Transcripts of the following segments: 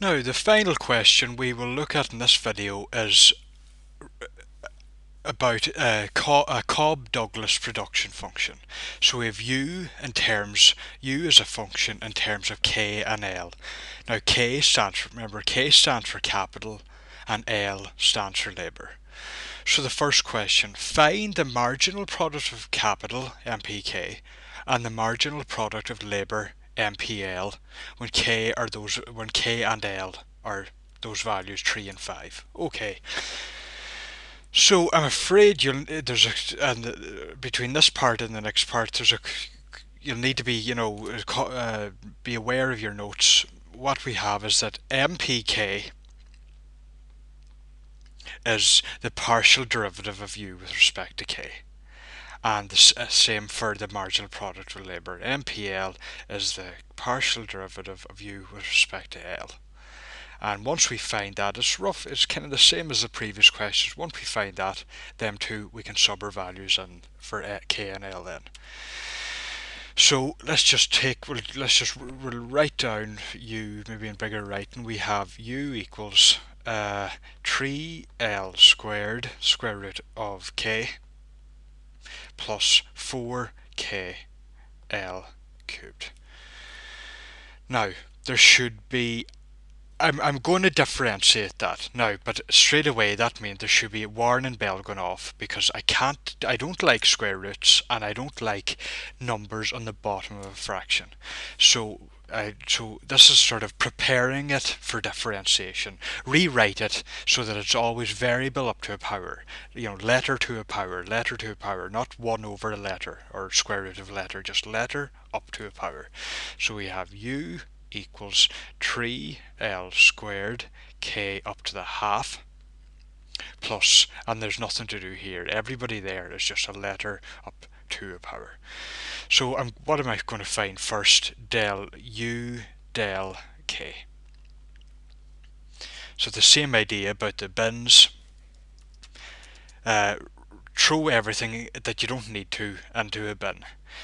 Now, the final question we will look at in this video is about a Cobb-Douglas production function. So we have u as a function in terms of k and l. Now remember k stands for capital and L stands for labour. So the first question, find the marginal product of capital, MPK, and the marginal product of labour, MPL, when k and L are those values 3 and 5. Okay. So I'm afraid between this part and the next part, you'll need to be, be aware of your notes. What we have is that MPK is the partial derivative of u with respect to k, and the same for the marginal product of labour. MPL is the partial derivative of u with respect to L. And once we find that, it's kind of the same as the previous questions. Once we find that, them two, we can sub our values in for k and L then. So we'll write down u maybe in bigger writing. We have u equals 3l squared square root of k plus 4kl cubed. Now there should be I'm going to differentiate that now, but straight away that means there should be a warning bell going off, because I don't like square roots and I don't like numbers on the bottom of a fraction. So this is sort of preparing it for differentiation. Rewrite it so that it's always variable up to a power. Letter to a power, not 1 over a letter or square root of a letter, just letter up to a power. So we have u equals 3l squared k up to the half plus, and there's nothing to do here, everybody there is just a letter up to a power. So what am I going to find first? Del u del k. So the same idea about the bins. Throw everything that you don't need to into a bin.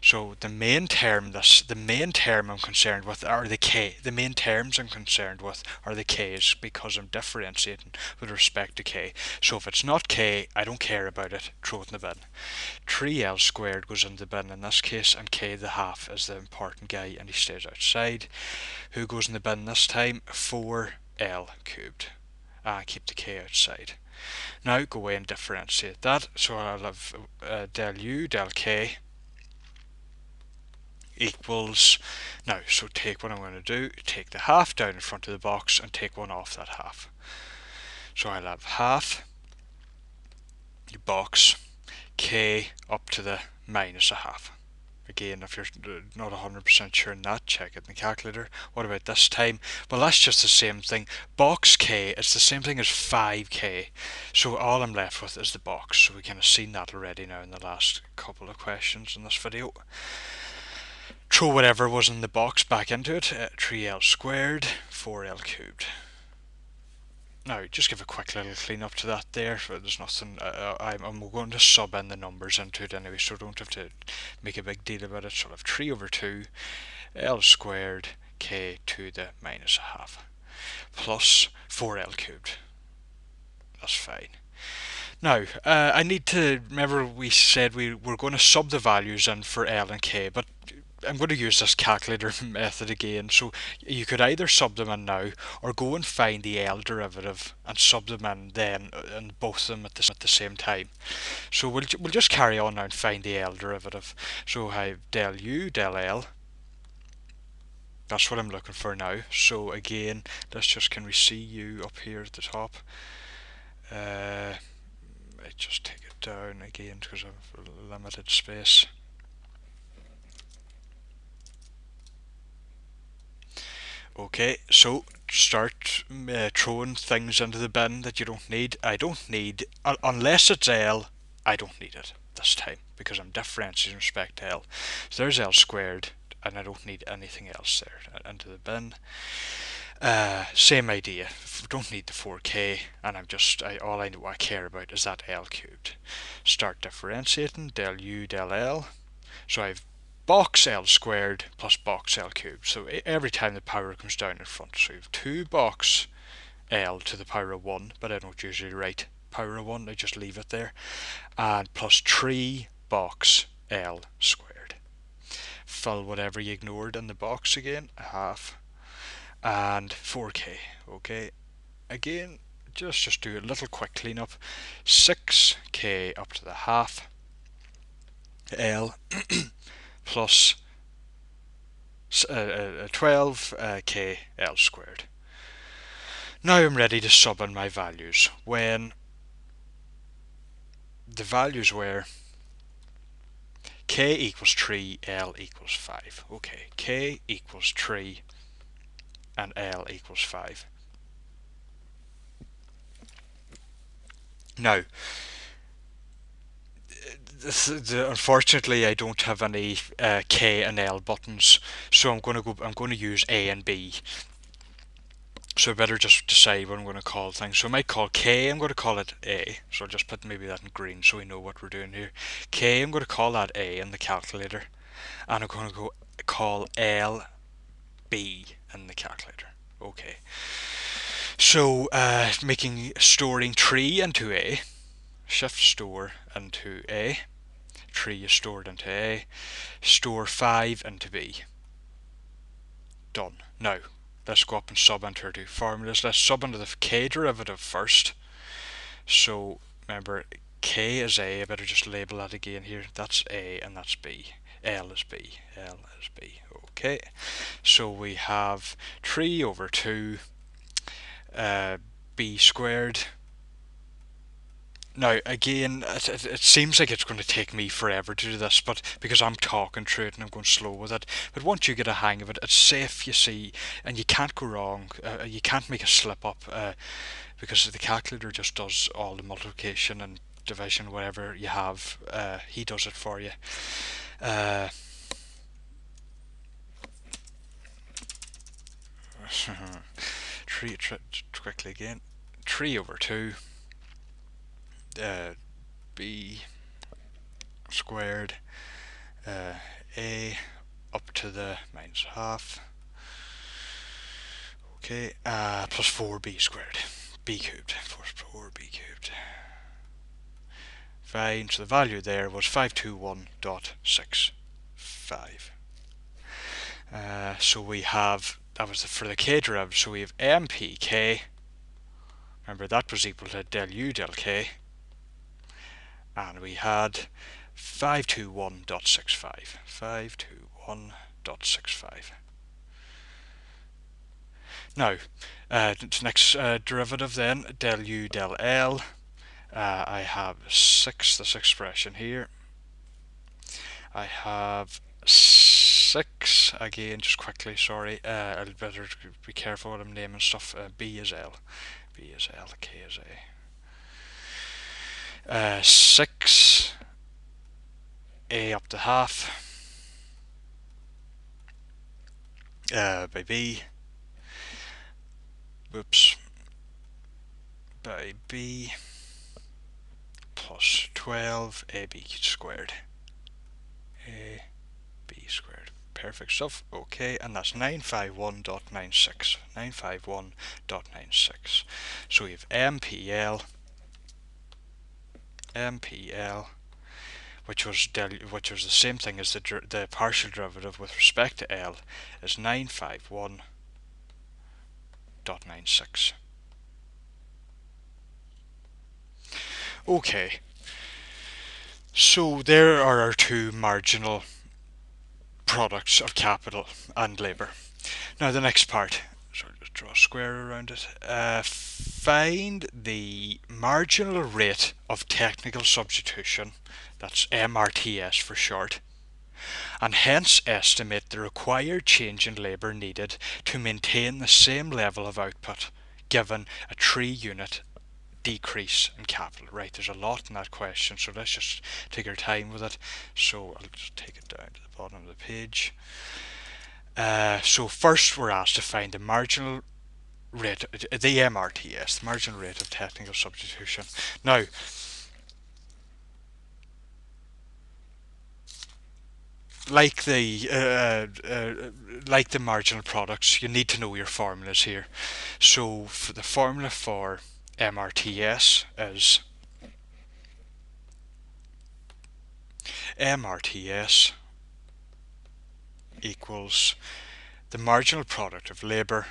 So the main term I'm concerned with are the k. The main terms I'm concerned with are the k's, because I'm differentiating with respect to k. So if it's not k, I don't care about it, throw it in the bin. 3l squared goes in the bin in this case, and k the half is the important guy and he stays outside. Who goes in the bin this time? 4l cubed. Keep the k outside. Now go away and differentiate that. So I'll have del u del k equals, now so take what I'm going to do, take the half down in front of the box and take 1 off that half. So I'll have half the box k up to the minus a half. Again, if you're not 100% sure on that, check it in the calculator. What about this time? Well, that's just the same thing. Box k is the same thing as 5k. So all I'm left with is the box. So we kind of seen that already now in the last couple of questions in this video. Throw whatever was in the box back into it. 3l squared, 4l cubed. Now, just give a quick little clean up to that there. There's nothing. I'm going to sub in the numbers into it anyway, so don't have to make a big deal about it. So I'll have 3 over 2 l squared k to the minus a half plus 4l cubed. That's fine. Now, I need to remember we said we were going to sub the values in for L and K, but I'm going to use this calculator method again. So you could either sub them in now or go and find the L derivative and sub them in then, and both of them at the same time. So we'll just carry on now and find the L derivative. So I have del u del L. That's what I'm looking for now. So again, can we see u up here at the top? I just take it down again because I have limited space. Okay, so start throwing things into the bin that you don't need. I don't need, unless it's L, I don't need it this time because I'm differentiating in respect to L. So there's L squared, and I don't need anything else there into the bin. Same idea. Don't need the 4k, and all I care about is that L cubed. Start differentiating del u del L. So I've box L squared plus box L cubed. So every time the power comes down in front, so you have 2 box L to the power of 1, but I don't usually write power of 1, I just leave it there, and plus 3 box L squared. Fill whatever you ignored in the box again, a half, and 4k. Okay, again, just do a little quick cleanup. 6k up to the half L plus 12k L squared. Now I'm ready to sub in my values. When the values were k equals 3, L equals 5. Okay, k equals 3 and L equals 5. Now, unfortunately, I don't have any K and L buttons, so I'm going to use A and B. So I better just decide what I'm going to call things. So I might call K, I'm going to call it A. So I'll just put maybe that in green so we know what we're doing here. K, I'm going to call that A in the calculator, and I'm going to call L B in the calculator. Okay. So storing 3 into A. Shift store into A. 3 is stored into A. Store 5 into B. Done. Now, let's go up and sub into our two formulas. Let's sub into the k derivative first. So, remember, k is A. I better just label that again here. That's A and that's B. L is B. L is B. Okay. So we have 3 over 2 B squared. Now, again, it seems like it's going to take me forever to do this, but because I'm talking through it and I'm going slow with it. But once you get a hang of it, it's safe, you see, and you can't go wrong. You can't make a slip up because the calculator just does all the multiplication and division, whatever you have. He does it for you. Quickly again. 3 over 2. B squared A up to the minus half, okay, plus 4b squared, b cubed, plus 4b cubed. Fine, so the value there was 521.65. So we have, that was for the k derivative, so we have mpk, remember that was equal to del u del k, and we had 521.65. 521.65. Now, next derivative then, del u del l. I have 6, this expression here. I have 6, again, just quickly, sorry, I'd better be careful what I'm naming stuff. B is L. B is L, K is A. 6 A up to half by B, whoops, by B plus 12 AB squared. AB squared. Perfect stuff. Okay, and that's 951.96. 951.96. So we have MPL, which was the same thing as the partial derivative with respect to L, is 951.96. Okay, so there are our two marginal products of capital and labour. Now the next part, so I'll just draw a square around it. Find the marginal rate of technical substitution, that's MRTS for short, and hence estimate the required change in labour needed to maintain the same level of output given a 3-unit decrease in capital. Right, there's a lot in that question, so let's just take our time with it. So I'll just take it down to the bottom of the page. So first we're asked to find the marginal rate, the MRTS, the marginal rate of technical substitution. Now, like the marginal products, you need to know your formulas here. So for the formula for MRTS is MRTS equals the marginal product of labour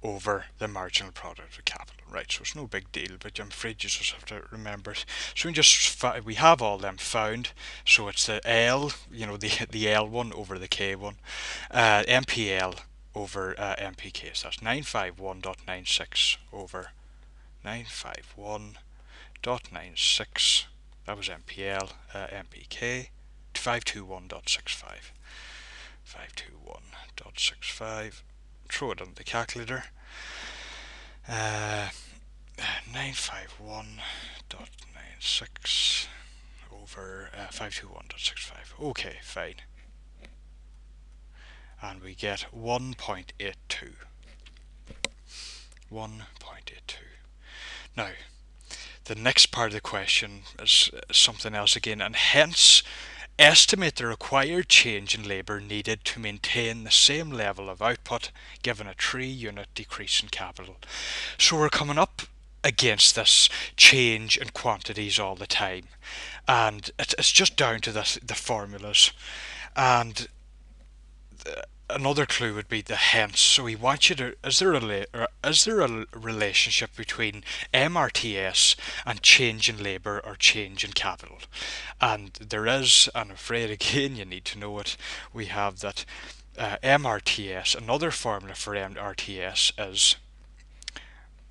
over the marginal product of capital. Right, so it's no big deal, but I'm afraid you just have to remember it. So we have all them found. So it's the L, the L one over the K one, MPL over MPK. So that's 951.96 over 951.96. That was MPL, MPK, 521.65. 521.65. Throw it on the calculator. 951.96 over 521.65. Okay, fine. And we get 1.82. 1.82. Now, the next part of the question is something else again, and hence estimate the required change in labour needed to maintain the same level of output given a 3-unit decrease in capital. So we're coming up against this change in quantities all the time, and it's just down to the formulas. And another clue would be the hence. So we want you to, is there a relationship between MRTS and change in labour or change in capital? And there is, I'm afraid again you need to know it. We have that MRTS, another formula for MRTS is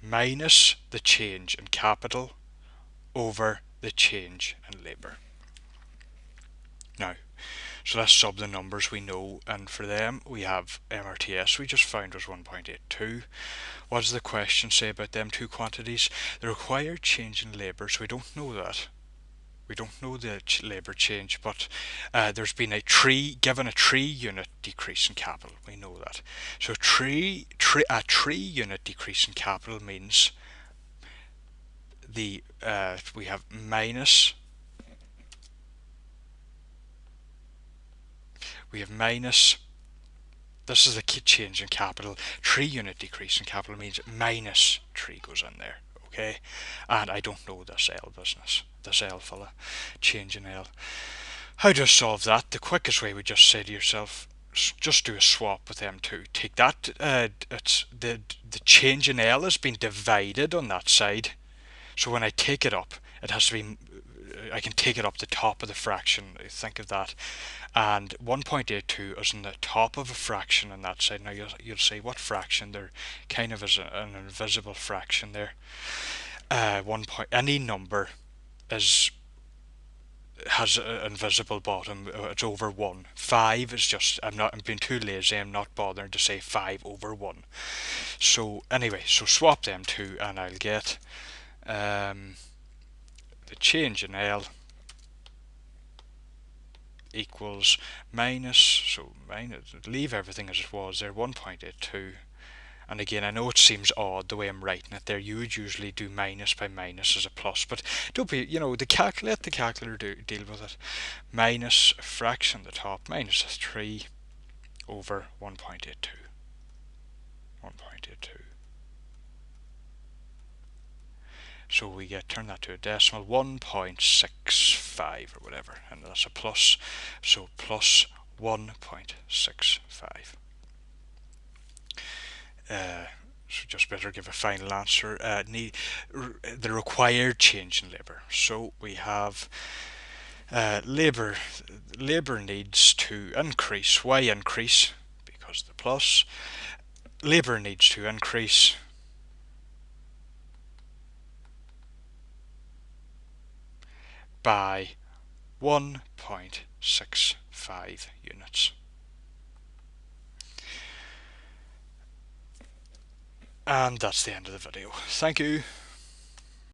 minus the change in capital over the change in labour. Now, so let's sub the numbers we know, and for them we have MRTS we just found was 1.82. What does the question say about them two quantities? The required change in labour, so we don't know that. We don't know the labour change, but there's been given a 3-unit decrease in capital. We know that. So a 3-unit decrease in capital means we have minus. This is the change in capital. 3-unit decrease in capital means minus 3 goes in there. Okay, and I don't know this L business, this L fella, change in L. How to solve that? The quickest way would just say to yourself, just do a swap with them two. Take that, it's the change in L has been divided on that side. So when I take it up, it has to be, I can take it up the top of the fraction. Think of that. And 1.82 is on the top of a fraction on that side. Now you'll say what fraction? There kind of is an invisible fraction there. Any number has an invisible bottom. It's over 1. 5 is just, I'm being too lazy. I'm not bothering to say 5 over 1. So anyway, so swap them two, and I'll get the change in L equals leave everything as it was there, 1.82. And again, I know it seems odd the way I'm writing it there. You would usually do minus by minus as a plus, but don't be, let the calculator deal with it. Minus a fraction at the top, minus a 3 over 1.82. 1.82. So we turn that to a decimal, 1.65 or whatever, and that's a plus. So plus 1.65. So just better give a final answer. The required change in labour. So we have labour needs to increase. Why increase? Because the plus. Labour needs to increase by 1.65 units. And that's the end of the video. Thank you.